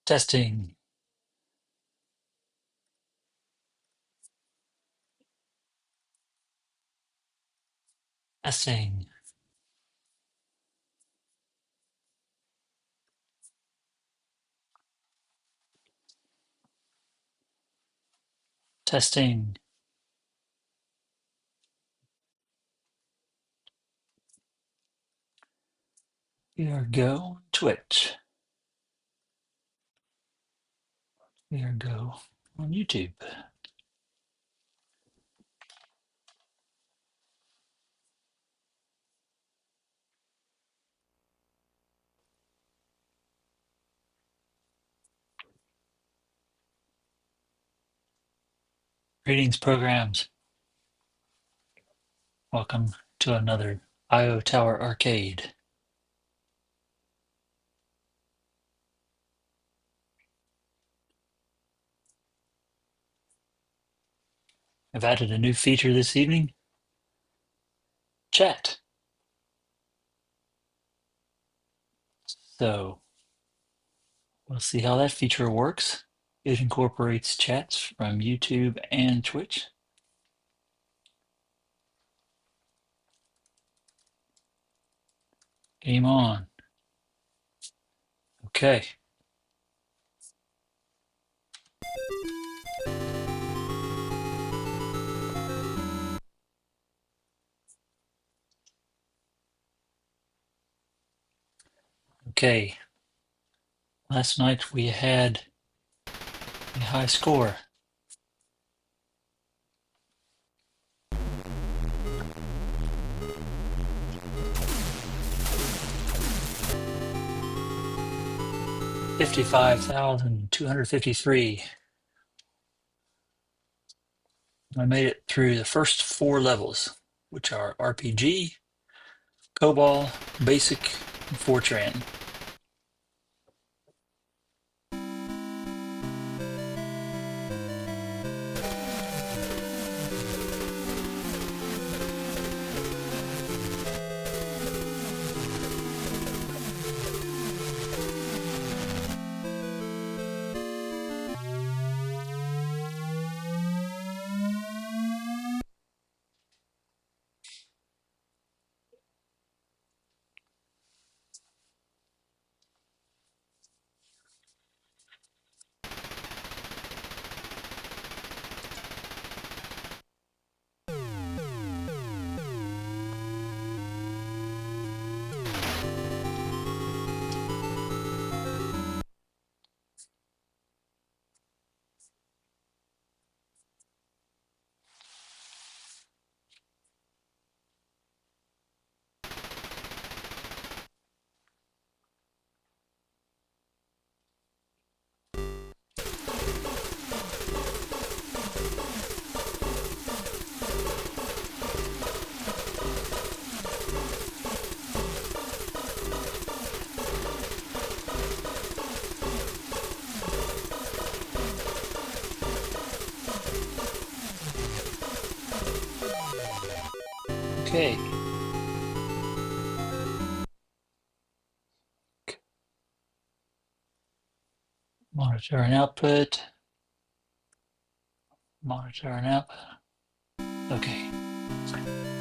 Testing. Testing. Testing. Here go Twitch. Here go on YouTube. Greetings, programs. Welcome to another Iotower Arcade. I've added a new feature this evening. Chat. So we'll see how that feature works. It incorporates chats from YouTube and Twitch. Game on. Okay. Okay. Last night we had a high score. $55,253. I made it through the first 4 levels, which are RPG, COBOL, Basic, and Fortran. Okay. Monitor and output. Monitor and output. Okay.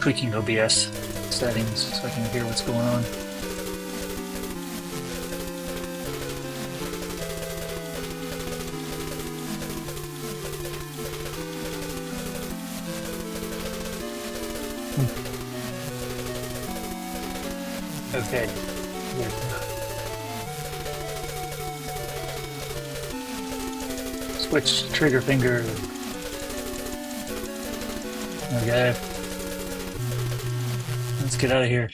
Tweaking OBS settings so I can hear what's going on. Okay. Good. Switch trigger finger. Okay. Let's get out of here.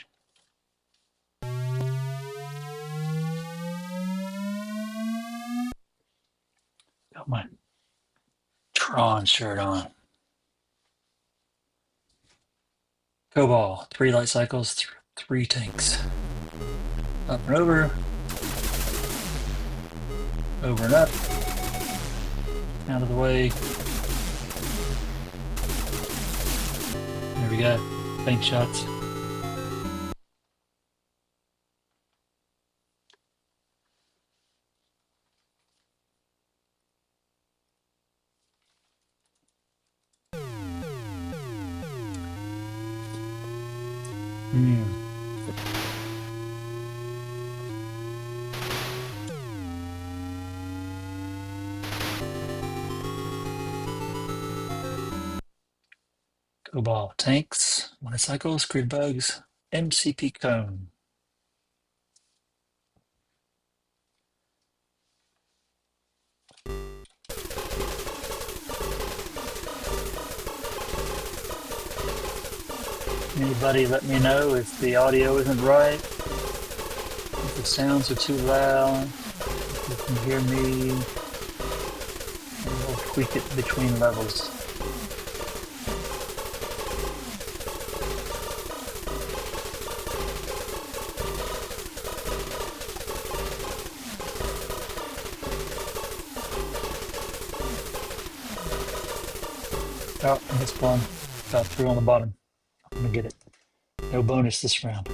Got my TRON shirt on. COBOL, 3 light cycles, 3 tanks. Up and over. Over and up. Out of the way. There we go. Tank shots. Cobalt tanks, motorcycles, grid bugs, MCP cone. Anybody let me know if the audio isn't right, if the sounds are too loud, if you can hear me, and we'll tweak it between levels. Oh, I missed one. Got through on the bottom. I'm gonna get it. No bonus this round.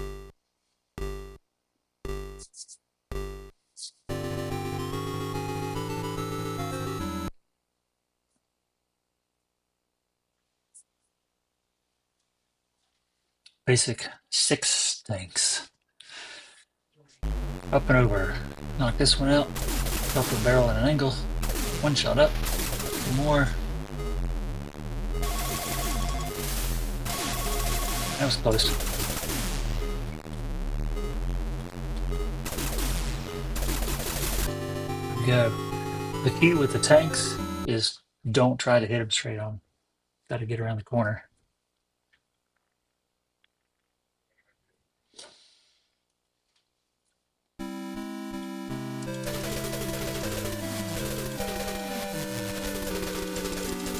Basic 6 tanks. Up and over. Knock this one out. Drop the barrel at an angle. One shot up. More. That was close. Go. The key with the tanks is don't try to hit them straight on. Got to get around the corner.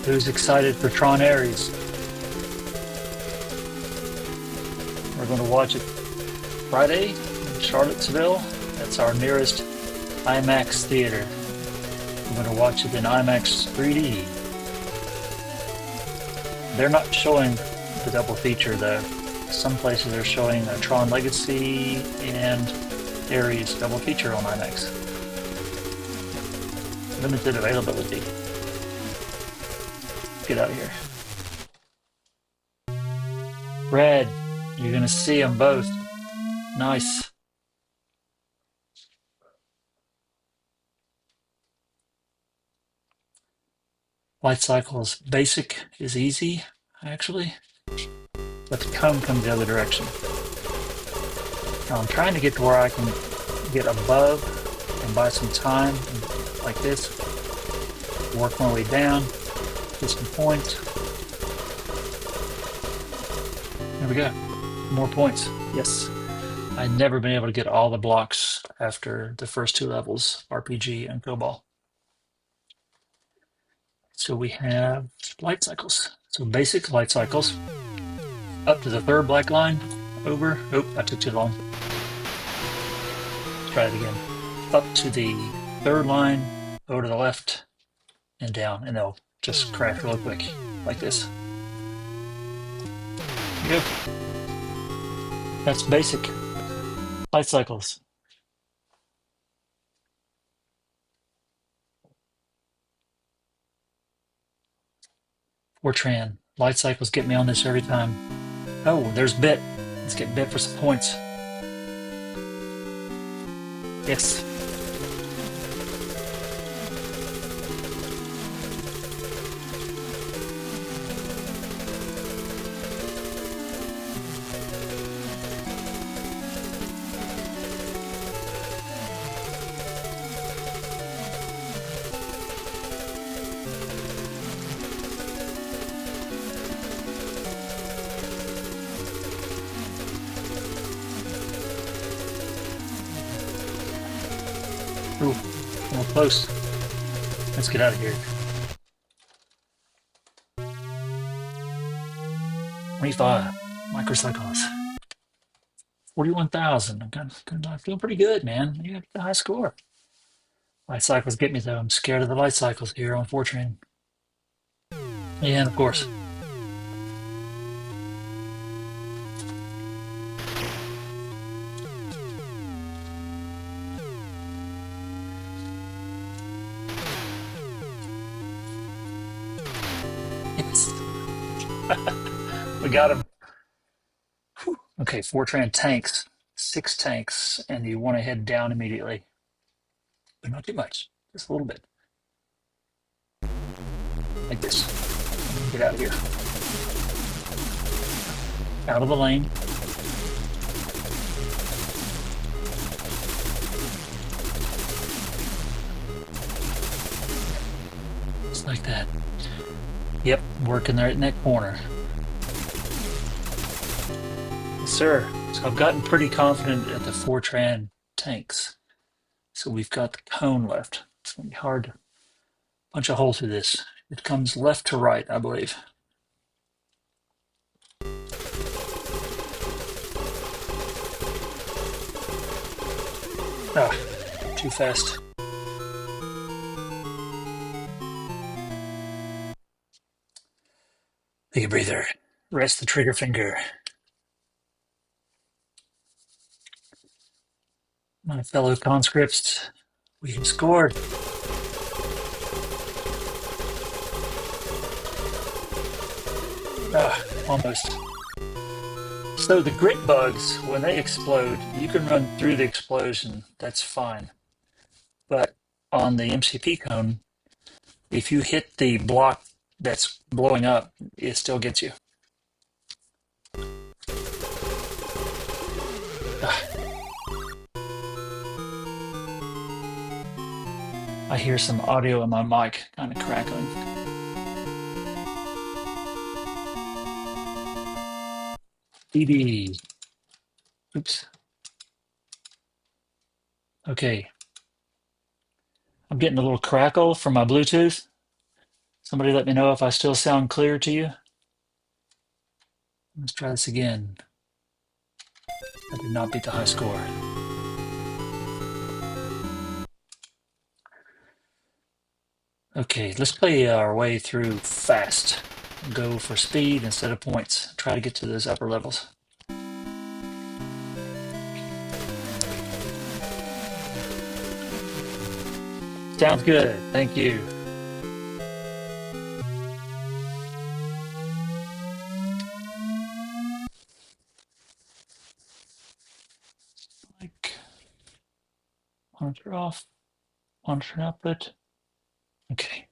Who's excited for TRON Ares? We're going to watch it Friday in Charlottesville. That's our nearest IMAX theater. We're going to watch it in IMAX 3D. They're not showing the double feature though. Some places are showing a TRON Legacy and Ares double feature on IMAX. Limited availability. Get out of here. Red. You're going to see them both. Nice. Light cycles basic is easy, actually. But the cone comes the other direction. Now I'm trying to get to where I can get above and buy some time like this. Work my way down. Get some points. There we go. More points. Yes. I've never been able to get all the blocks after the first 2 levels, RPG and COBOL. So we have light cycles. So basic light cycles. Up to the 3rd black line. Over. Oh, that took too long. Let's try it again. Up to the 3rd line. Over to the left. And down. And they'll just crash real quick. Like this. There you go. That's basic light cycles. Fortran. Light cycles get me on this every time. Oh, there's bit. Let's get bit for some points. Yes. Ooh, a little close. Let's get out of here. 25 microcycles. 41,000. I'm feeling pretty good, man. You got a high score. Light cycles get me though. I'm scared of the light cycles here on Fortran. Yeah, and of course. Yes. We got him. Whew. Okay, Fortran tanks, 6 tanks, and you want to head down immediately, but not too much, just a little bit, like this. Get out of here, out of the lane. Just like that. Yep, working right in that corner. Yes, sir. So I've gotten pretty confident at the Fortran tanks. So we've got the cone left. It's going to be hard to punch a hole through this. It comes left to right, I believe. Ah, too fast. Take a breather. Rest the trigger finger. My fellow conscripts, we have scored. Ah, almost. So the grit bugs, when they explode, you can run through the explosion. That's fine. But on the MCP cone, if you hit the block that's blowing up, it still gets you. Ah. I hear some audio in my mic kind of crackling. DB. Oops. Okay. I'm getting a little crackle from my Bluetooth. Somebody let me know if I still sound clear to you. Let's try this again. I did not beat the high score. Okay, let's play our way through fast. Go for speed instead of points. Try to get to those upper levels. Sounds good. Thank you. Like monitor off, monitor output. Okay.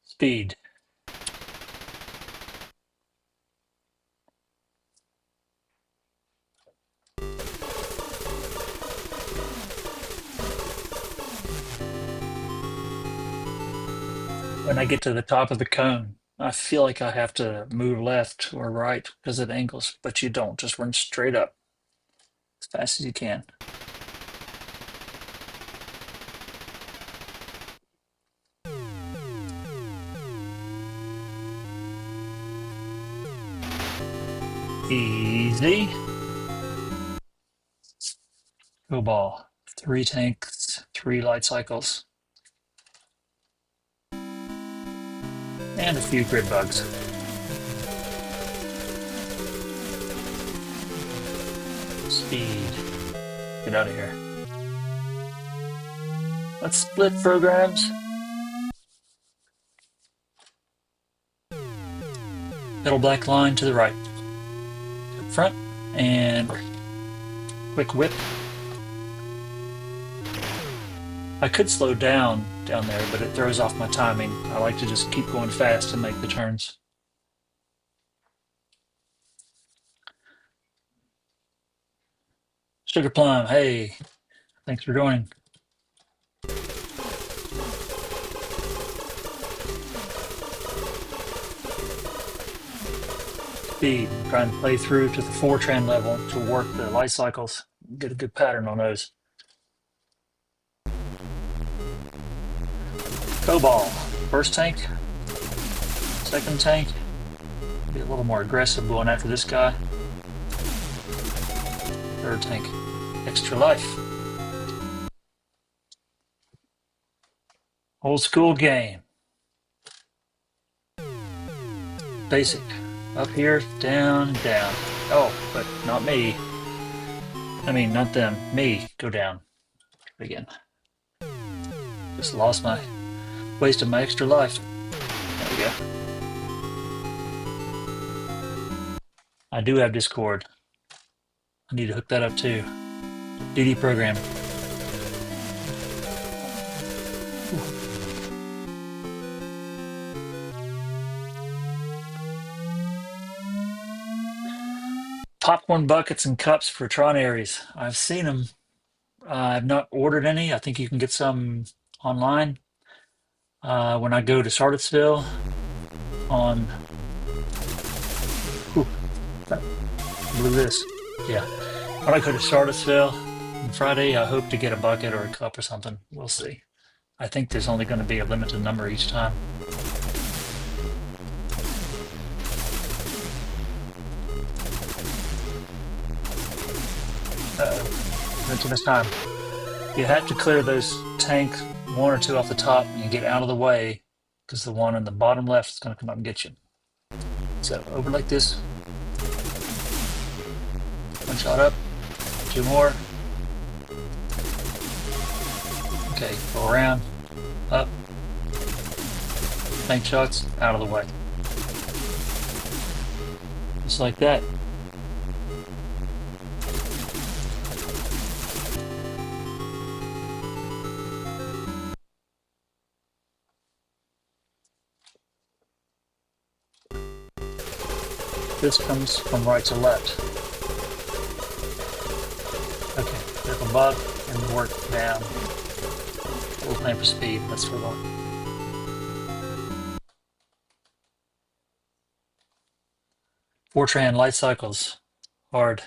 Speed. When I get to the top of the cone, I feel like I have to move left or right because of the angles, but you don't. Just run straight up as fast as you can. Easy. Go ball. 3 tanks, 3 light cycles, and a few grid bugs. Speed. Get out of here. Let's split programs. Middle black line to the right. Up front, and quick whip. I could slow down there, but it throws off my timing. I like to just keep going fast and make the turns. Sugar Plum, hey, thanks for joining. Speed, I'm trying to play through to the Fortran level to work the light cycles, get a good pattern on those. Go ball, first tank, second tank, be a little more aggressive going after this guy. Third tank, extra life. Old school game. Basic. Up here, down, down. Oh, but not me. I mean, not them. Me. Go down. Again. Just wasted my extra life. There we go. I do have Discord. I need to hook that up too. DD program. Popcorn buckets and cups for Tron Aries. I've seen them. I've not ordered any. I think you can get some online. When I go to Charlottesville on blew this. Yeah. When I go to Charlottesville on Friday, I hope to get a bucket or a cup or something. We'll see. I think there's only going to be a limited number each time. Too much time. You have to clear those tanks, one or two off the top, and get out of the way, because the one on the bottom left is going to come up and get you. So over like this. One shot up. Two more. Okay, go around. Up. Tank shots out of the way. Just like that. This comes from right to left. Okay, there's above and work down. We'll plan for speed. That's for one. Fortran light cycles. Hard.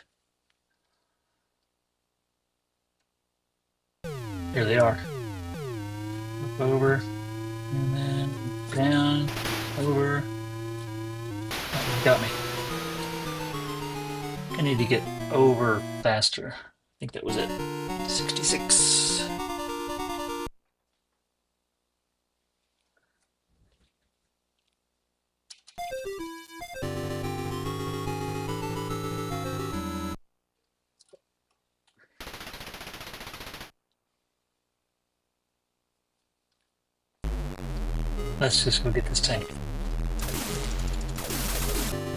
Here they are. Up over, and then down, over. Oh, got me. I need to get over faster. I think that was it. 66. Let's just go get this tank.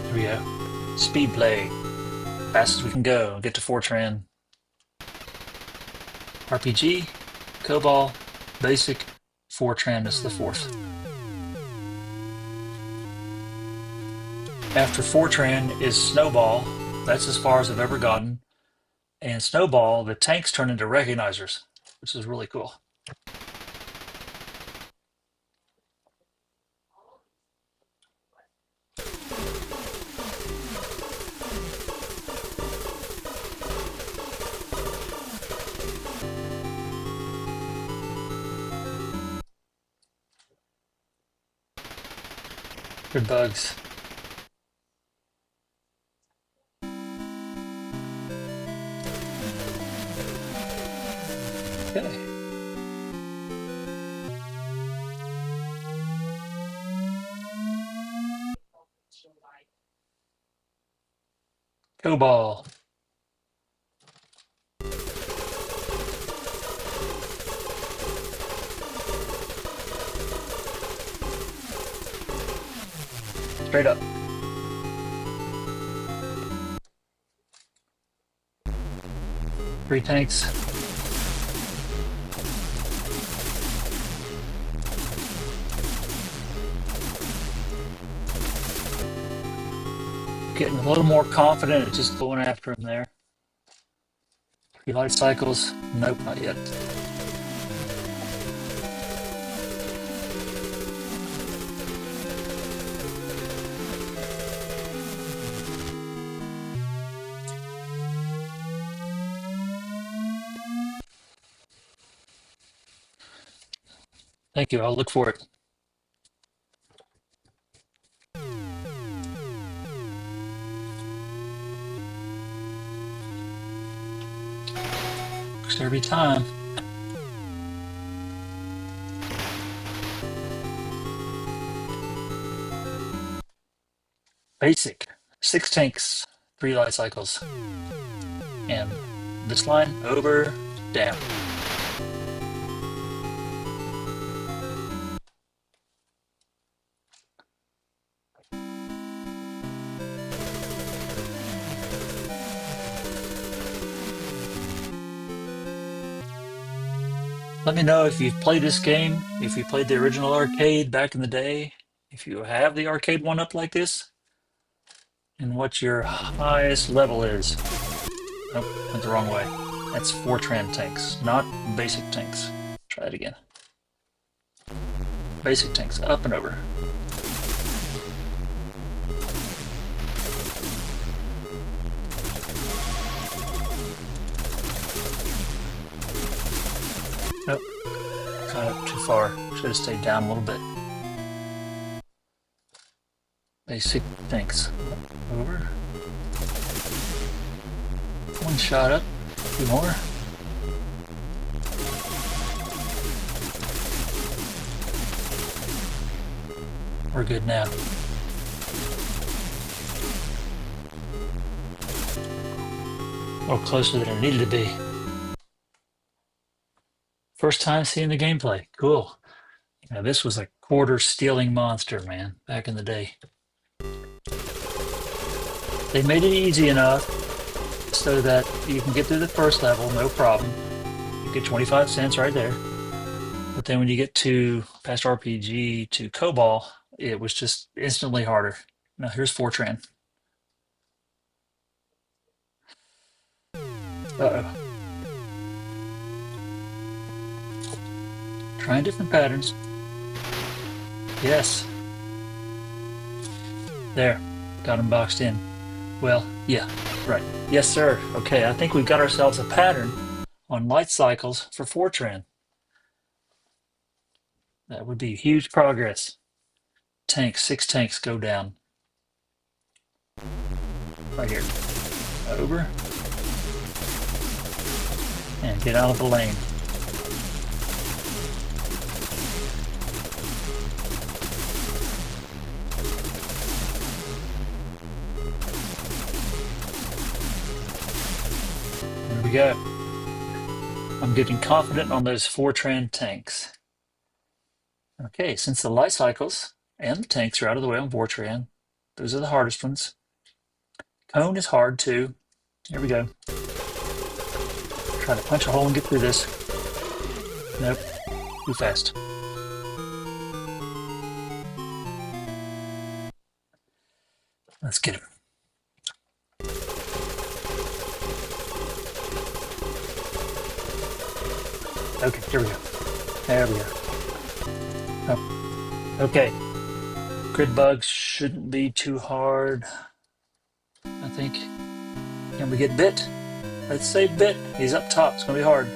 Here we go. Speed play. Fast as we can go. Get to Fortran. RPG, COBOL, Basic, Fortran is the fourth. After Fortran is Snowball. That's as far as I've ever gotten. And Snowball, the tanks turn into recognizers, which is really cool. Good bugs. Okay. COBOL. Straight up. Three tanks. Getting a little more confident at just going after him there. Three light cycles. Nope, not yet. Thank you. I'll look for it. Works every time. Basic. 6 tanks, 3 light cycles. And this line, over, down. Let me know if you've played this game, if you played the original arcade back in the day, if you have the Arcade1Up like this, and what your highest level is. Nope, went the wrong way. That's Fortran tanks, not basic tanks. Try it again. Basic tanks, up and over. Nope, got up too far. Should have stayed down a little bit. Basic tanks, over. One shot up, 2 more. We're good now. Or closer than it needed to be. First time seeing the gameplay. Cool. Now this was a quarter stealing monster, man, back in the day. They made it easy enough so that you can get through the first level, no problem. You get 25 cents right there. But then when you get to past RPG to COBOL, it was just instantly harder. Now here's Fortran. Uh-oh. Trying different patterns. Yes. There. Got him boxed in. Well, yeah, right. Yes, sir. Okay, I think we've got ourselves a pattern on light cycles for Fortran. That would be huge progress. Tanks, 6 tanks go down. Right here. Over. And get out of the lane. There we go. I'm getting confident on those Fortran tanks. Okay, since the light cycles and the tanks are out of the way on Fortran, those are the hardest ones. Cone is hard too. Here we go. Try to punch a hole and get through this. Nope, too fast. Let's get him. Okay, here we go. There we go. Oh, okay. Grid bugs shouldn't be too hard, I think. Can we get Bit? Let's say Bit. He's up top. It's going to be hard.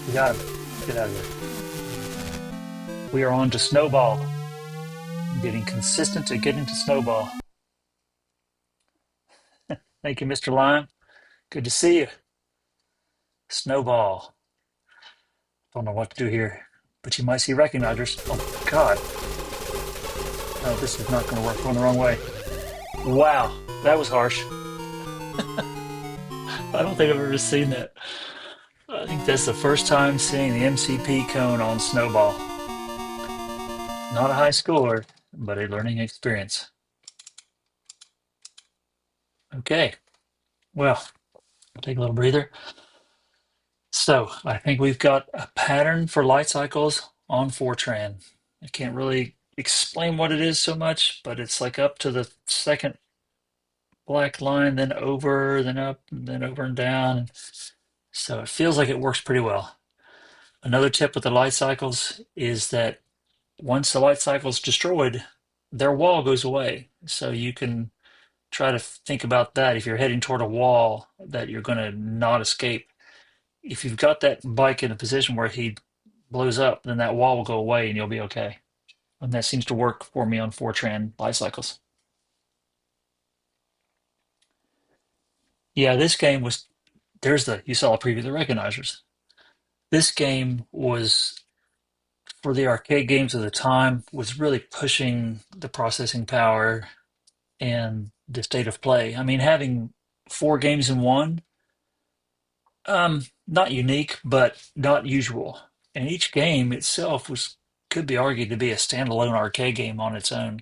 We got him. Get out of here. We are on to Snowball. Getting consistent at getting to Snowball. Thank you, Mr. Lime. Good to see you. Snowball. Don't know what to do here, but you might see recognizers. Oh, God. No, this is not going to work. Going the wrong way. Wow, that was harsh. I don't think I've ever seen that. I think that's the first time seeing the MCP cone on Snowball. Not a high score, but a learning experience. Okay, well, take a little breather. So I think we've got a pattern for light cycles on Fortran. I can't really explain what it is so much, but it's like up to the second black line, then over, then up, then over and down. So it feels like it works pretty well. Another tip with the light cycles is that once the light cycle is destroyed, their wall goes away. So you can try to think about that if you're heading toward a wall that you're going to not escape. If you've got that bike in a position where he blows up, then that wall will go away and you'll be okay. And that seems to work for me on Fortran bicycles. Yeah, this game was, you saw a preview of the recognizers. This game was for the arcade games of the time was really pushing the processing power and the state of play. I mean, having four games in one, not unique, but not usual. And each game itself was could be argued to be a standalone arcade game on its own.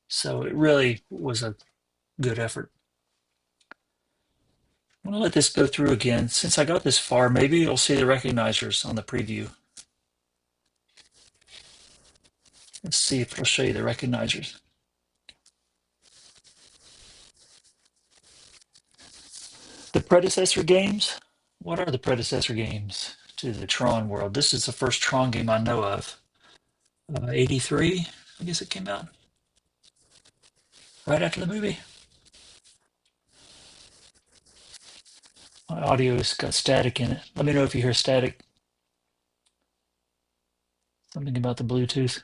So it really was a good effort. I'm gonna let this go through again. Since I got this far, maybe you'll see the recognizers on the preview. Let's see if it'll show you the recognizers. The predecessor games? What are the predecessor games to the Tron world? This is the first Tron game I know of. 83, I guess it came out right after the movie. My audio's got static in it. Let me know if you hear static. Something about the Bluetooth.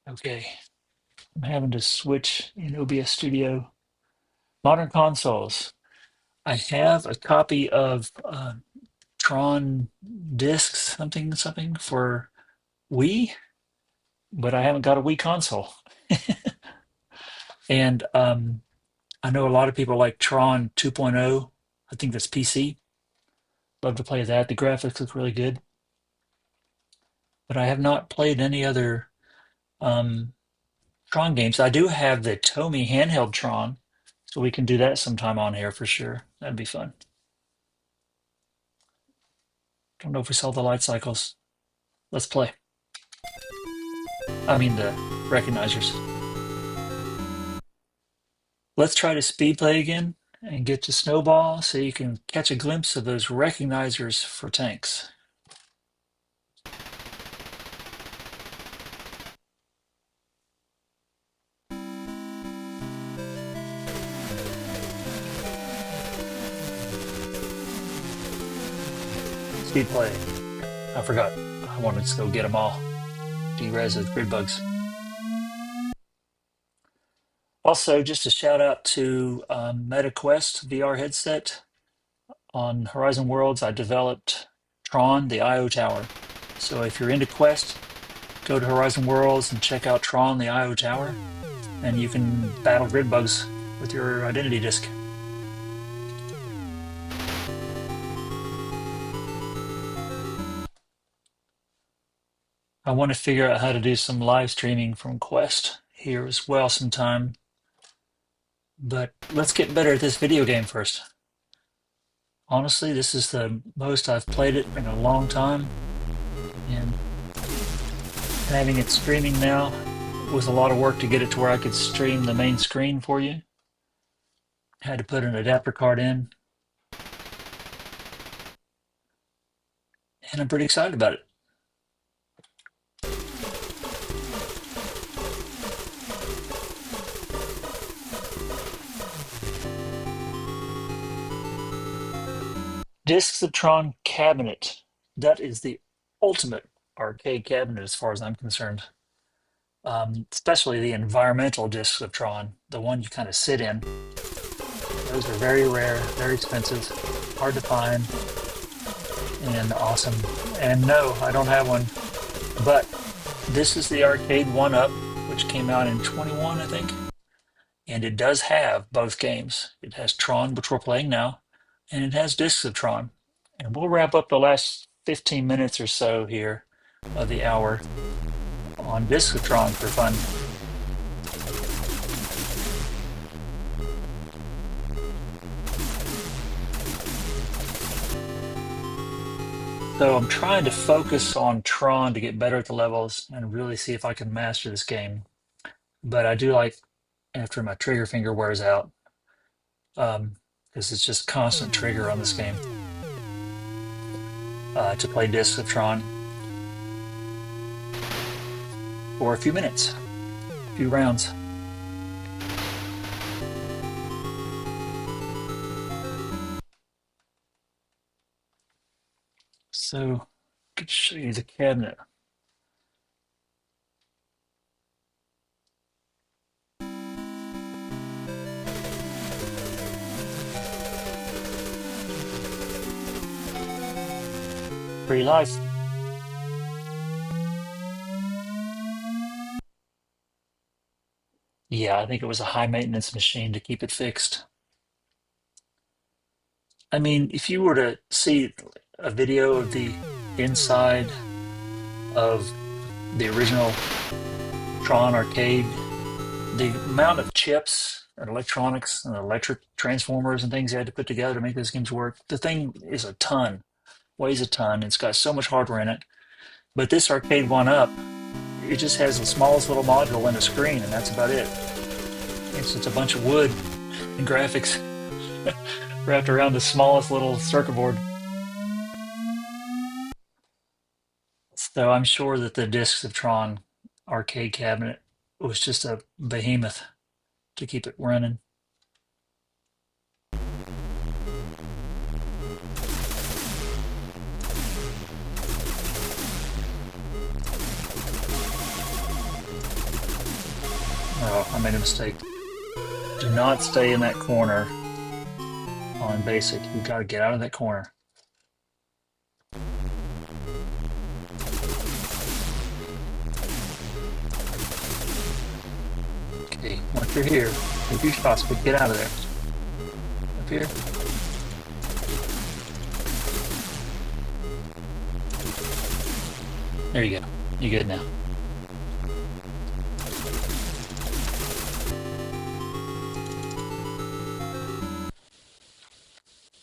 Okay. I'm having to switch in OBS Studio. Modern consoles. I have a copy of Tron discs, something for Wii, but I haven't got a Wii console. And I know a lot of people like Tron 2.0. I think that's PC. Love to play that. The graphics look really good. But I have not played any other Tron games. I do have the Tomy handheld Tron, so we can do that sometime on here for sure. That'd be fun. Don't know if we saw the light cycles. Let's play. I mean the recognizers. Let's try to speed play again and get to Snowball so you can catch a glimpse of those recognizers for tanks. Speed play. I forgot. I wanted to go get them all. Derez those grid bugs. Also, just a shout out to MetaQuest VR headset. On Horizon Worlds, I developed TRON, the Iotower. So if you're into Quest, go to Horizon Worlds and check out TRON, the Iotower, and you can battle grid bugs with your identity disc. I want to figure out how to do some live streaming from Quest here as well sometime. But let's get better at this video game first. Honestly, this is the most I've played it in a long time. And having it streaming now was a lot of work to get it to where I could stream the main screen for you. Had to put an adapter card in. And I'm pretty excited about it. Discs of Tron cabinet. That is the ultimate arcade cabinet as far as I'm concerned. Especially the environmental discs of Tron, the one you kind of sit in. Those are very rare, very expensive, hard to find, and awesome. And no, I don't have one, but this is the Arcade1Up, which came out in 21, I think. And it does have both games. It has Tron, which we're playing now, and it has discs of Tron. And we'll wrap up the last 15 minutes or so here of the hour on discs of Tron for fun. So I'm trying to focus on Tron to get better at the levels and really see if I can master this game. But I do like, after my trigger finger wears out, because it's just constant trigger on this game, to play discs of Tron for a few minutes, a few rounds. So I could show you the cabinet. Free life. Yeah, I think it was a high maintenance machine to keep it fixed. I mean, if you were to see a video of the inside of the original TRON Arcade, the amount of chips and electronics and electric transformers and things you had to put together to make those games work, the thing is a ton, weighs a ton. It's got so much hardware in it. But this Arcade1Up, it just has the smallest little module and a screen, and that's about it. It's just a bunch of wood and graphics wrapped around the smallest little circuit board. So I'm sure that the discs of Tron Arcade cabinet was just a behemoth to keep it running. Oh, I made a mistake. Do not stay in that corner on basic. You've got to get out of that corner. Okay, once you're here, take your shots, but get out of there. Up here. There you go. You're good now.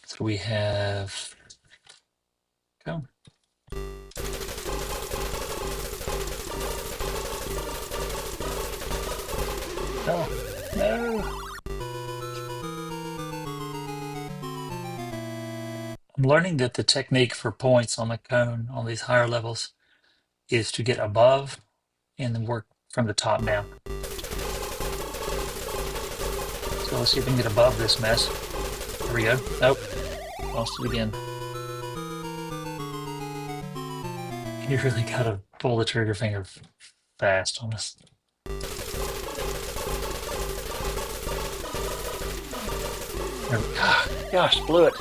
So we have... Go. No. No. I'm learning that the technique for points on the cone on these higher levels is to get above and then work from the top down. So let's see if we can get above this mess. There we go. Nope. Lost it again. You really gotta pull the trigger finger fast on this. Gosh, blew it.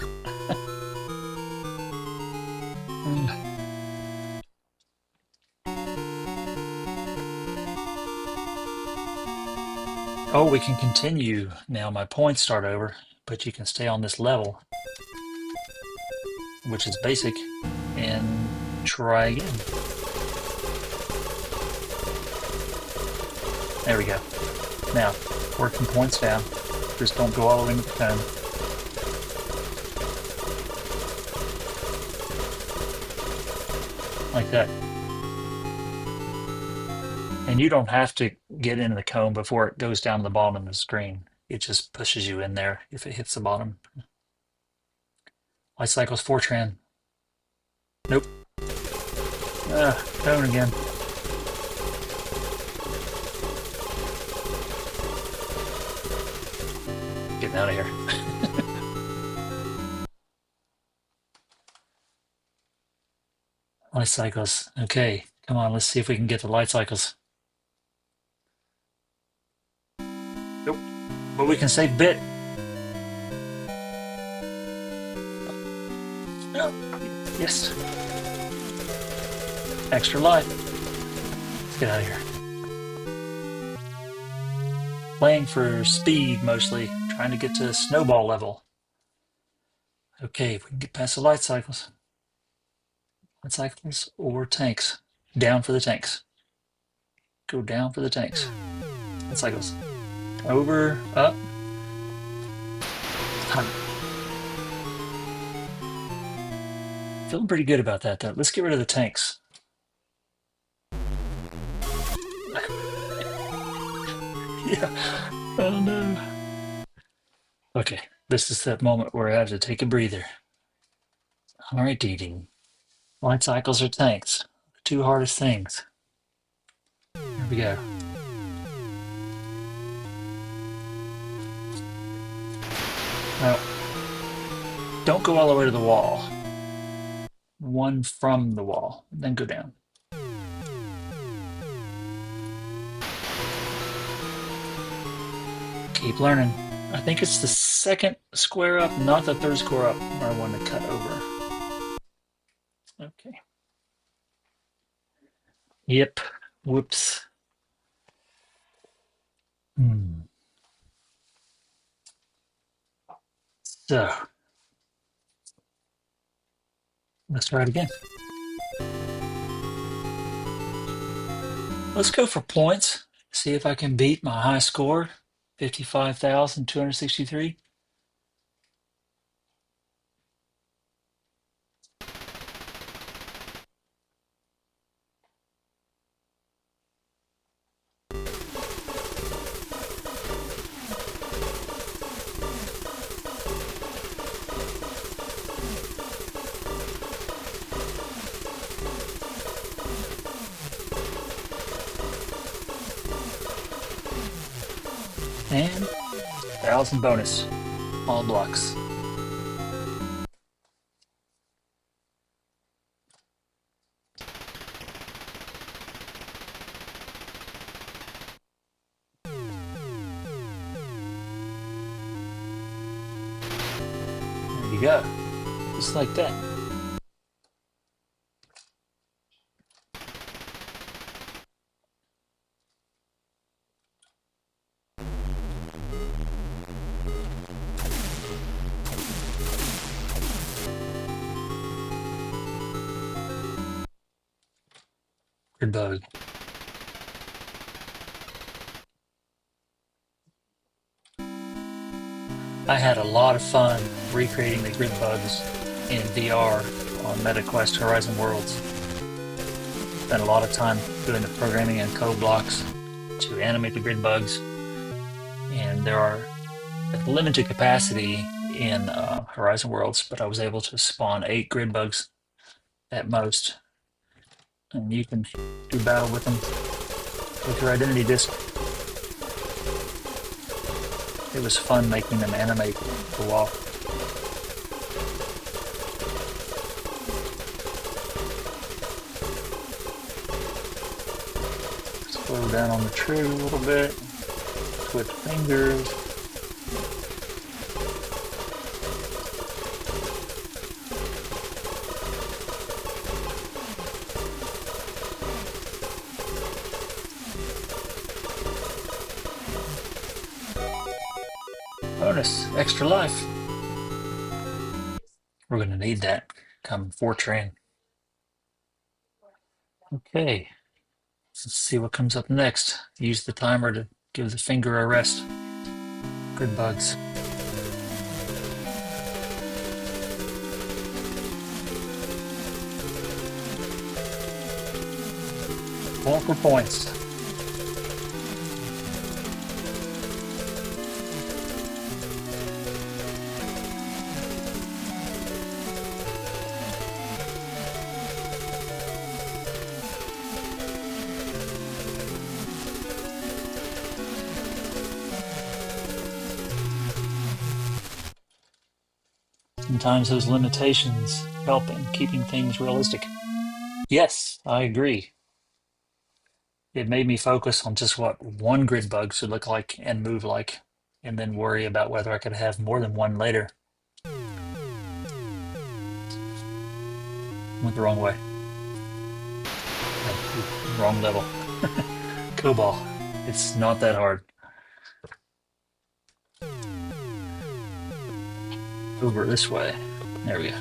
Oh, we can continue now. My points start over, but you can stay on this level, which is basic, and try again. There we go. Now, working points down. Just don't go all the way into the cone. Like that. And you don't have to get into the cone before it goes down to the bottom of the screen. It just pushes you in there if it hits the bottom. Light cycles Fortran. Nope. Cone again. Getting out of here. Light cycles. Okay, come on, let's see if we can get the light cycles. Nope. But we can save bit. No. Yes. Extra life. Let's get out of here. Playing for speed mostly, trying to get to snowball level. Okay, if we can get past the light cycles. Light cycles or tanks. Down for the tanks. Go down for the tanks. Light cycles. Over, up. Feeling pretty good about that though. Let's get rid of the tanks. Yeah. Oh no. Okay, this is that moment where I have to take a breather. All right, Dee. Light cycles or tanks? The two hardest things. Here we go. Now, don't go all the way to the wall. One from the wall, then go down. Keep learning. I think it's the second square up, not the third square up, where I want to cut over. Okay. Yep. Whoops. So let's try it again. Let's go for points. See if I can beat my high score, 55,263. And 1,000 bonus, all blocks. There you go, just like that. Good bug. I had a lot of fun recreating the grid bugs in VR on MetaQuest Horizon Worlds. Spent a lot of time doing the programming and code blocks to animate the grid bugs, and there are a limited capacity in Horizon Worlds, but I was able to spawn 8 grid bugs at most, and you can do battle with them with your identity disc. It was fun making them animate for a while. Slow down on the trigger a little bit, switch fingers. Bonus, extra life. We're going to need that come Fortran. Okay, let's see what comes up next. Use the timer to give the finger a rest. Good bugs. All for points. Sometimes those limitations help in keeping things realistic. Yes, I agree. It made me focus on just what one grid bug should look like and move like, and then worry about whether I could have more than one later. Went the wrong way. Wrong level. COBOL. It's not that hard. Over this way. There we go.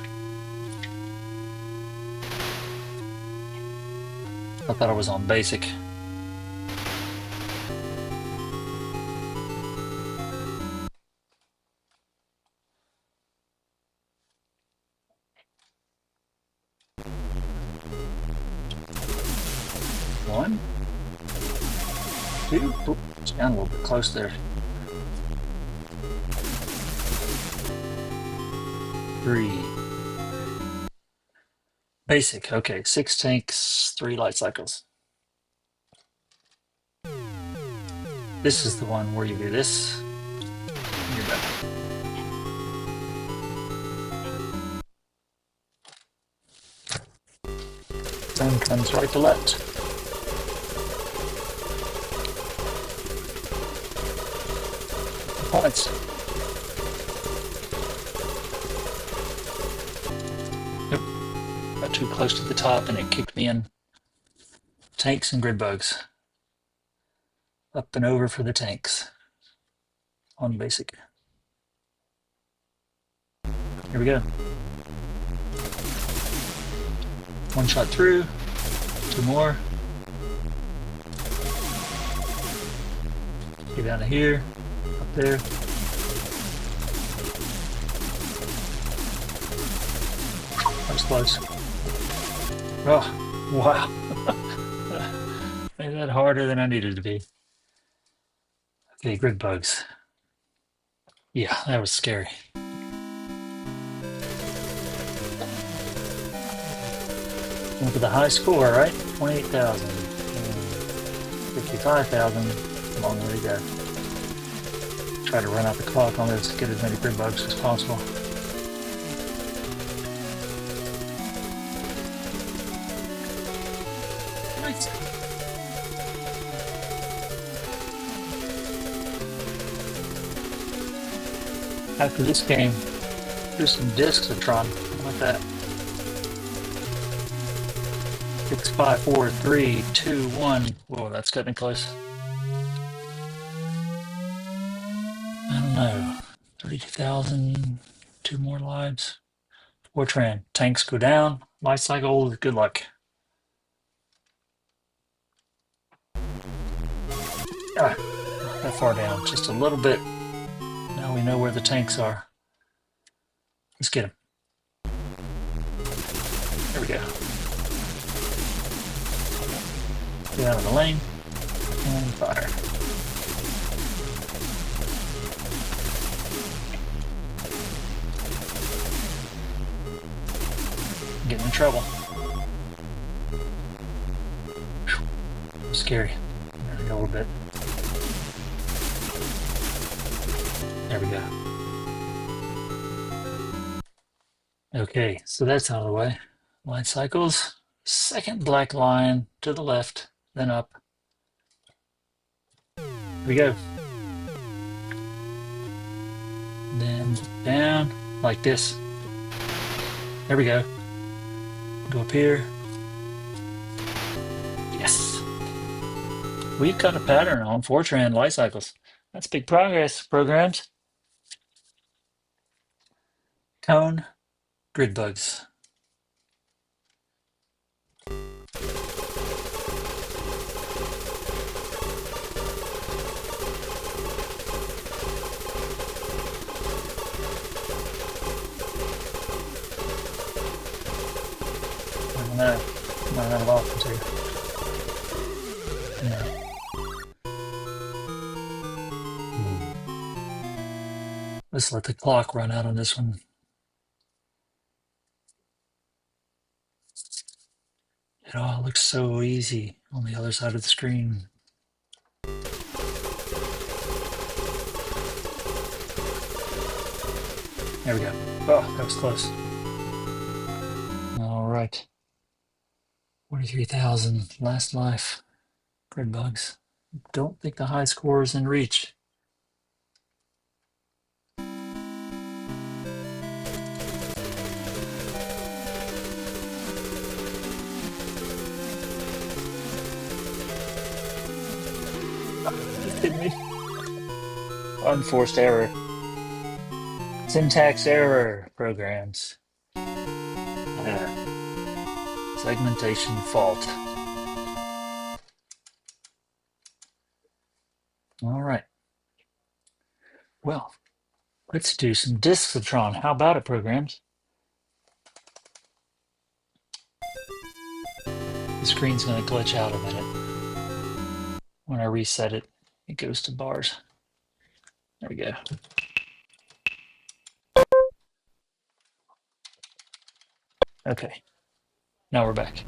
I thought I was on basic. One, two. Oop, it's down a little bit close there. 3. Basic. Okay, 6 tanks, 3 light cycles. This is the one where you do this. And you're back. Sun comes right to left. Points. Yep. Gotcha. too close to the top and it kicked me in. Tanks and grid bugs. Up and over for the tanks on basic. Here we go. One shot through. Two more. Get down to here. Up there. That was close. Oh, wow. Made that harder than I needed to be. Okay, grid bugs. Yeah, that was scary. Went for the high score, right? 28,000. 55,000. Long way to go. Try to run out the clock on this, get as many grid bugs as possible. Nice. After this game, there's some discs of TRON. Like that. 6, 5, 4, 3, 2, 1. Whoa, that's cutting it close. I don't know. 32,000. 2 more lives. TRON. Tanks go down. Life cycle. Good luck. Ah, not that far down. Just a little bit. Now we know where the tanks are. Let's get them. There we go. Get out of the lane and fire. Getting in trouble. Scary. There we go a little bit. There we go. Okay, so that's out of the way. Line cycles. Second black line to the left, then up. Here we go. Then down like this. There we go. Go up here. Yes. We've got a pattern on TRON life cycles. That's big progress, programs. Cone, grid bugs. No, not that often too. No. Let's let the clock run out on this one. It all looks so easy on the other side of the screen. There we go. Oh, that was close. All right. 43,000 last life. Grid bugs. Don't think the high score is in reach. Kidding me? Unforced error. Syntax error, programs. Segmentation fault. All right. Well, let's do some discs of TRON. How about it, programs? The screen's going to glitch out a minute. When I reset it, it goes to bars. There we go. Okay, now we're back.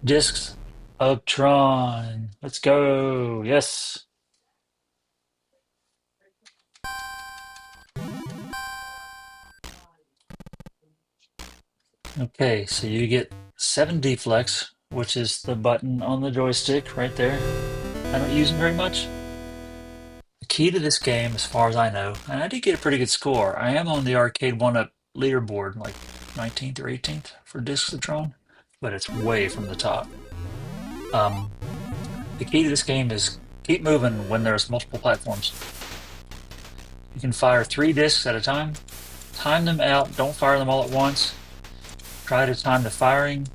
Discs of TRON. Let's go. Yes. Okay, so you get 7 deflects, which is the button on the joystick right there. I don't use them very much. The key to this game, as far as I know, and I did get a pretty good score. I am on the Arcade1Up leaderboard, like 19th or 18th for Discs of Tron, but it's way from the top. The key to this game is keep moving when there's multiple platforms. You can fire 3 discs at a time. Time them out, don't fire them all at once. Try to time the firing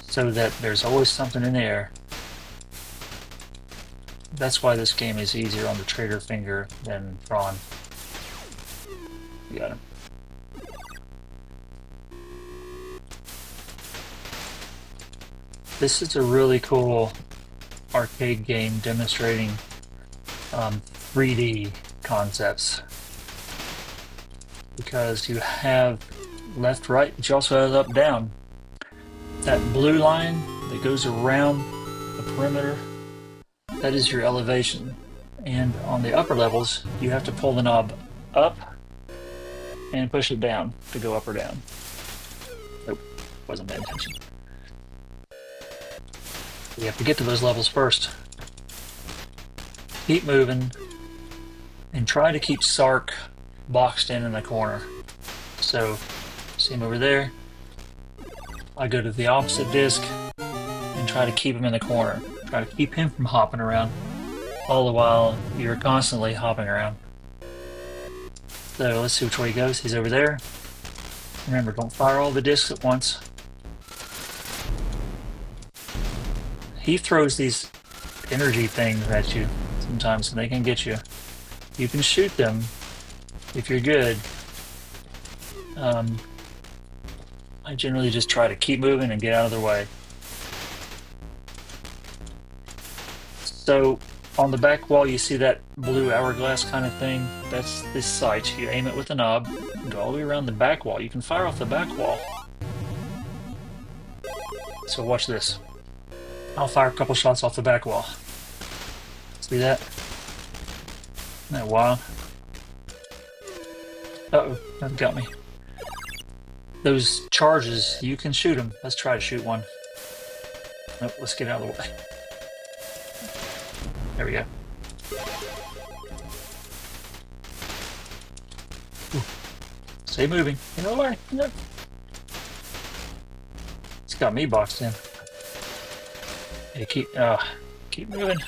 so that there's always something in the air. That's why this game is easier on the trigger finger than Tron. You got him. This is a really cool arcade game demonstrating 3D concepts, because you have left, right, but you also have up, down. That blue line that goes around the perimeter, that is your elevation. And on the upper levels, you have to pull the knob up and push it down to go up or down. Nope, wasn't paying attention. You have to get to those levels first. Keep moving and try to keep Sark boxed in the corner. So, see him over there? I go to the opposite disc and try to keep him in the corner. Try to keep him from hopping around, all the while you're constantly hopping around. So let's see which way he goes. He's over there. Remember, don't fire all the discs at once. He throws these energy things at you sometimes, and they can get you. You can shoot them if you're good. I generally just try to keep moving and get out of their way. So on the back wall, you see that blue hourglass kind of thing? That's this sight. You aim it with the knob, go all the way around the back wall. You can fire off the back wall. So watch this. I'll fire a couple shots off the back wall. See that? Isn't that wild? Uh-oh, that got me. Those charges, you can shoot them. Let's try to shoot one. Nope, let's get out of the way. There we go. Ooh. Stay moving. You know where? No. It's got me boxed in. Hey, keep moving.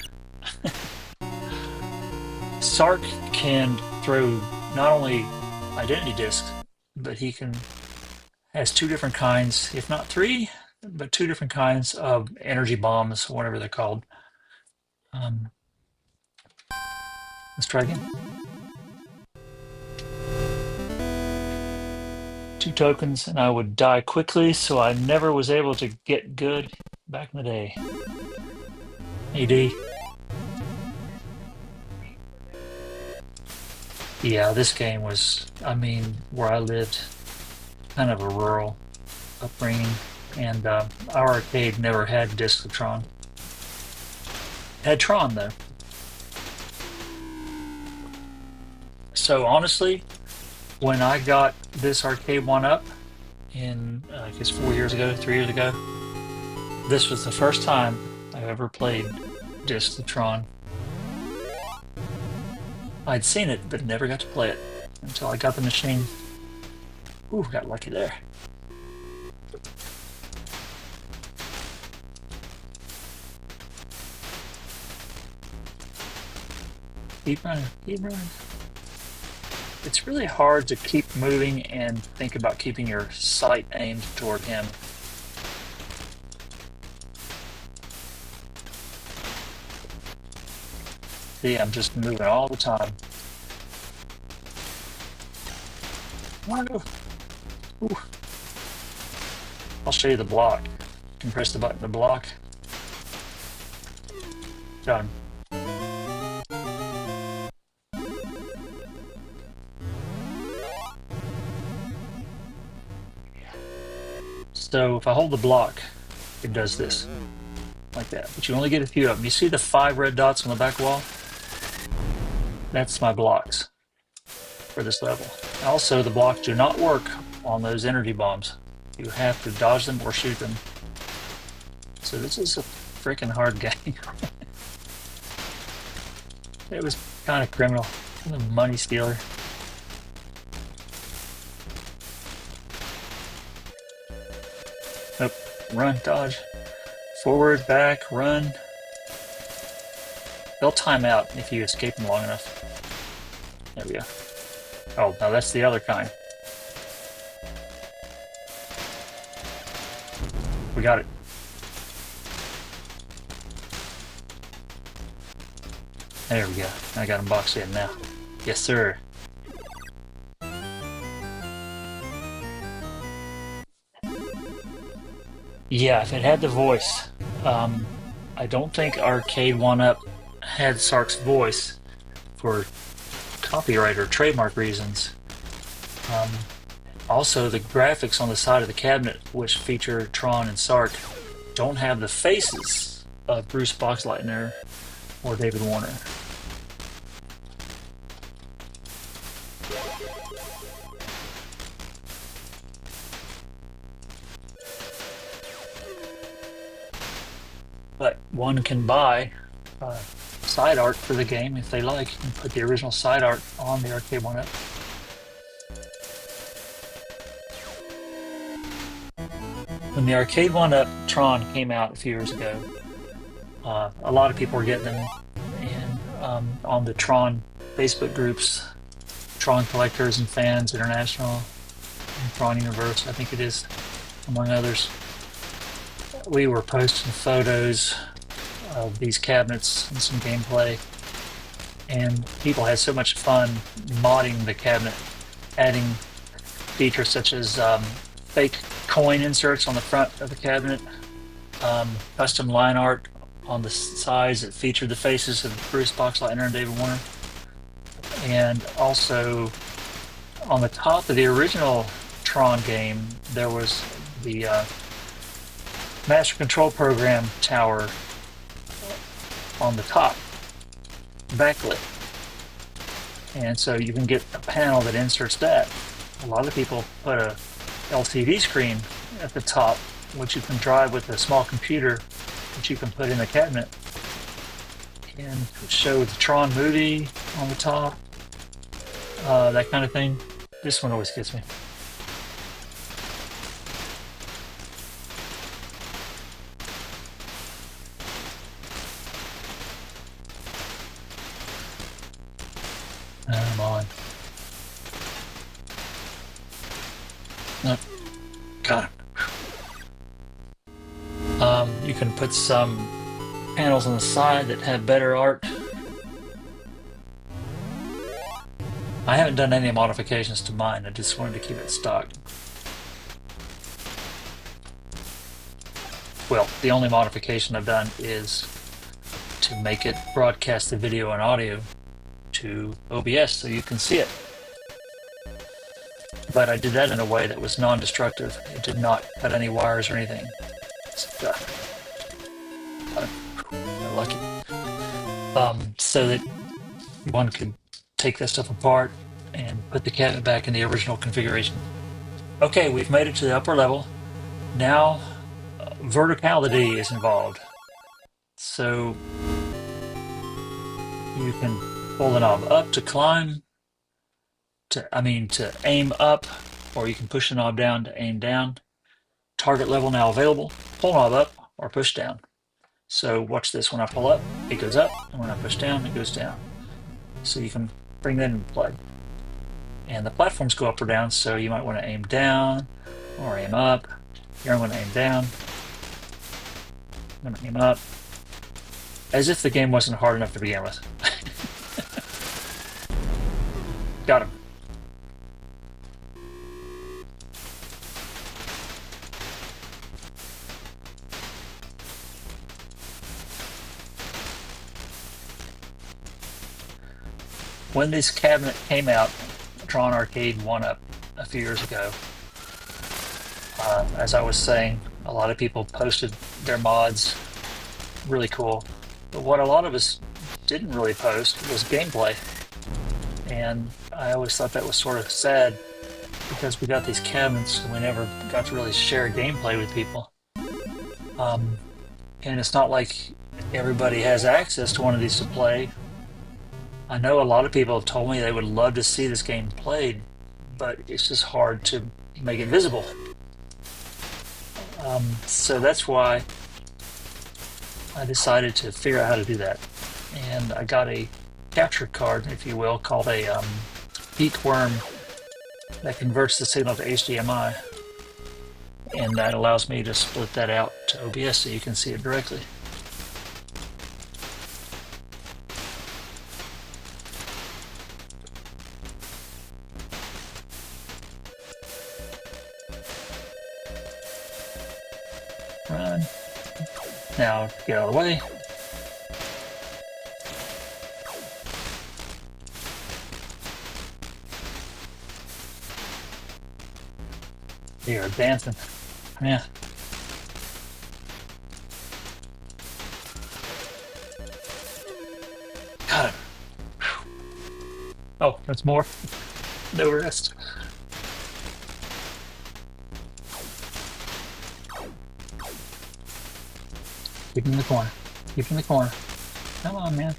Sark can throw not only identity discs, but he has 2 different kinds, if not 3, but 2 different kinds of energy bombs, whatever they're called. Let's try again. 2 tokens, and I would die quickly, so I never was able to get good back in the day. AD. Yeah, this game was, I mean, where I lived, kind of a rural upbringing, and our arcade never had Discs of Tron. It had Tron, though. So honestly, when I got this Arcade1Up in, I guess 4 years ago, 3 years ago, this was the first time I ever played Discs of Tron. I'd seen it, but never got to play it until I got the machine. Ooh, got lucky there. Keep running, keep running. It's really hard to keep moving and think about keeping your sight aimed toward him. See, I'm just moving all the time. Ooh. I'll show you the block. You can press the button to block. Got him. So if I hold the block, it does this, like that. But you only get a few of them. You see the 5 red dots on the back wall? That's my blocks for this level. Also, the blocks do not work on those energy bombs. You have to dodge them or shoot them. So this is a freaking hard game. It was kind of criminal. A money stealer. run, dodge, forward, back, run. They'll time out if you escape them long enough. There we go. Oh, no, that's the other kind. We got it. There we go. I got him boxed in now. Yes, sir. Yeah, if it had the voice. I don't think Arcade1Up had Sark's voice for copyright or trademark reasons. Also, the graphics on the side of the cabinet, which feature Tron and Sark, don't have the faces of Bruce Boxleitner or David Warner. But one can buy side art for the game if they like, and put the original side art on the Arcade1Up. When the Arcade1Up Tron came out a few years ago, a lot of people were getting them, and on the Tron Facebook groups, Tron Collectors and Fans International, and Tron Universe, I think it is, among others, we were posting photos of these cabinets and some gameplay, and people had so much fun modding the cabinet, adding features such as fake coin inserts on the front of the cabinet, custom line art on the sides that featured the faces of Bruce Boxleitner and David Warner, and also on the top of the original Tron game there was the Master Control Program tower on the top, backlit, and so you can get a panel that inserts that. A lot of people put a LCD screen at the top, which you can drive with a small computer that you can put in the cabinet, and show the Tron movie on the top, that kind of thing. This one always gets me. I'm on. Nope. Got it. You can put some panels on the side that have better art. I haven't done any modifications to mine. I just wanted to keep it stock. Well, the only modification I've done is to make it broadcast the video and audio to OBS so you can see it. But I did that in a way that was non-destructive. It did not cut any wires or anything. Lucky. So that one could take that stuff apart and put the cabinet back in the original configuration. Okay, we've made it to the upper level. Now verticality is involved. So you can pull the knob up to climb, to aim up, or you can push the knob down to aim down. Target level now available. Pull knob up or push down. So watch this. When I pull up, it goes up, and when I push down, it goes down. So you can bring that into play. And the platforms go up or down, so you might want to aim down or aim up. Here I'm going to aim down. I'm going to aim up. As if the game wasn't hard enough to begin with. Got him. When this cabinet came out, TRON Arcade1Up, a few years ago, as I was saying, a lot of people posted their mods. Really cool. But what a lot of us didn't really post was gameplay. And I always thought that was sort of sad because we got these cabinets and we never got to really share gameplay with people. And it's not like everybody has access to one of these to play. I know a lot of people have told me they would love to see this game played, but it's just hard to make it visible. So that's why I decided to figure out how to do that. And I got a capture card, if you will, called a peak worm that converts the signal to HDMI. And that allows me to split that out to OBS so you can see it directly. Run. Now get out of the way. You're advancing. Yeah. Got him. Oh, that's more. No rest. Keep him in the corner. Keep him in the corner. Come on, man.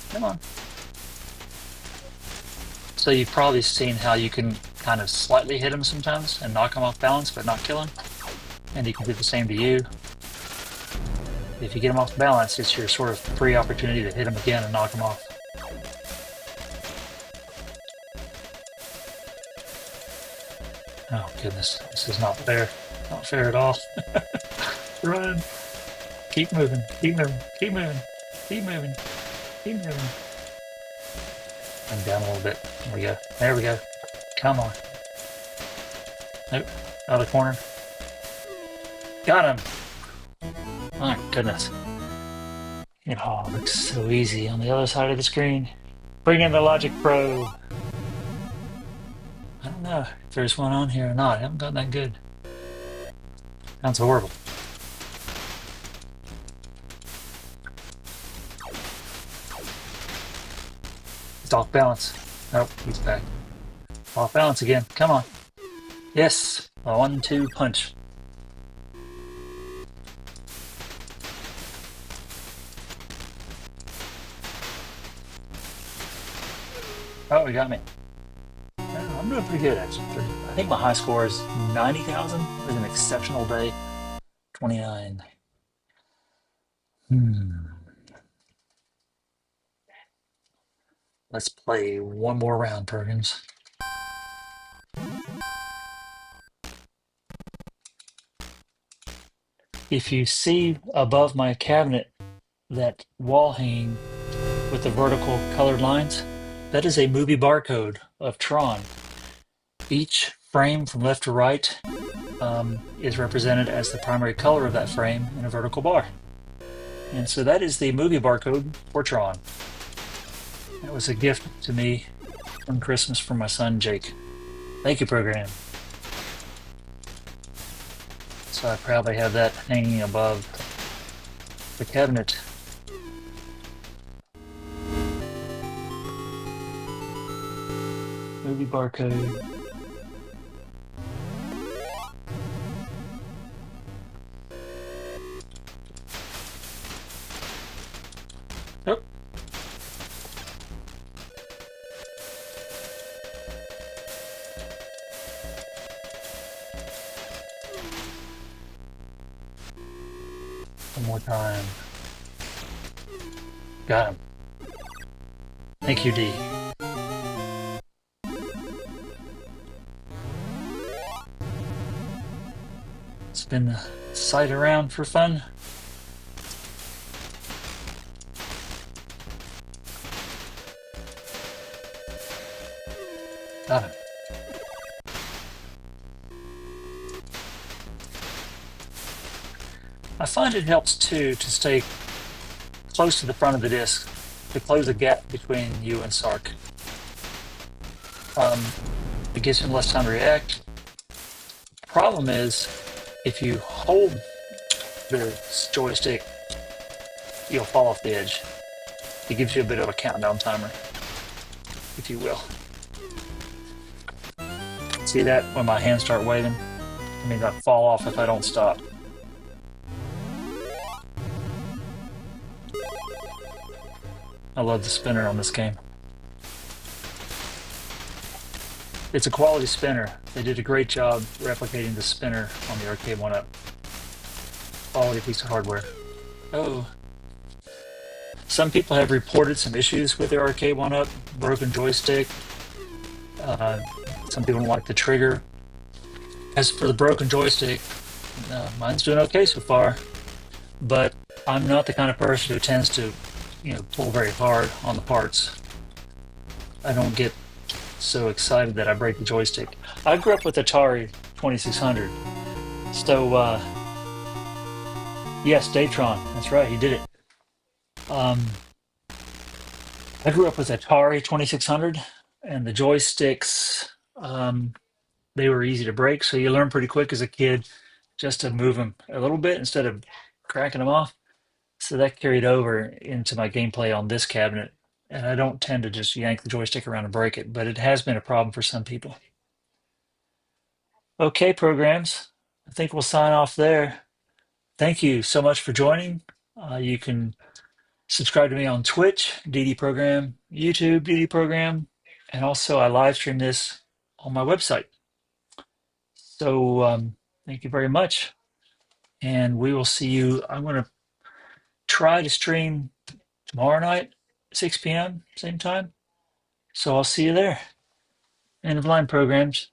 Come on. So you've probably seen how you can kind of slightly hit him sometimes and knock him off balance, but not kill him. And he can do the same to you. If you get him off balance, it's your sort of free opportunity to hit him again and knock him off. Oh goodness, this is not fair. Not fair at all. Run. Keep moving. Keep moving. Keep moving. Keep moving. Keep moving. And down a little bit. There we go. There we go. Come on. Nope. Out of the corner. Got him. My goodness. Oh, it looks so easy on the other side of the screen. Bring in the Logic Pro. I don't know if there's one on here or not. I haven't gotten that good. Sounds horrible. He's off balance. Oh, he's back. Off balance again. Come on. Yes. A 1-2 punch. Oh, he got me. I'm doing pretty good, actually. I think my high score is 90,000. It was an exceptional day. 29. Let's play one more round, Perkins. If you see above my cabinet that wall hanging with the vertical colored lines, that is a movie barcode of Tron. Each frame from left to right is represented as the primary color of that frame in a vertical bar. And so that is the movie barcode for Tron. That was a gift to me from Christmas from my son Jake. Thank you, program. So I proudly have that hanging above the cabinet. Movie barcode. Oh. One more time. Got him. Thank you, D. Spin the sight around for fun. Got him. I find it helps too to stay close to the front of the disc to close the gap between you and Sark. It gives him less time to react. Problem is, if you hold the joystick, you'll fall off the edge. It gives you a bit of a countdown timer, if you will. See that? When my hands start waving, it means I fall off if I don't stop. I love the spinner on this game. It's a quality spinner. They did a great job replicating the spinner on the Arcade1Up. Quality piece of hardware. Oh, some people have reported some issues with their Arcade1Up, broken joystick. Uh, some people don't like the trigger. As for the broken joystick, mine's doing okay so far, but I'm not the kind of person who tends to, pull very hard on the parts. I don't get so excited that I break the joystick. I grew up with Atari 2600, so yes, Datron. That's right, he did it. Um, I grew up with Atari 2600, and the joysticks, they were easy to break, so you learn pretty quick as a kid just to move them a little bit instead of cracking them off. So that carried over into my gameplay on this cabinet. And I don't tend to just yank the joystick around and break it, but it has been a problem for some people. Okay, programs. I think we'll sign off there. Thank you so much for joining. You can subscribe to me on Twitch, DD Program, YouTube, DD Program, and also I live stream this on my website. So thank you very much. And we will see you. I'm going to try to stream tomorrow night, 6 p.m., same time. So I'll see you there. End of line, programs.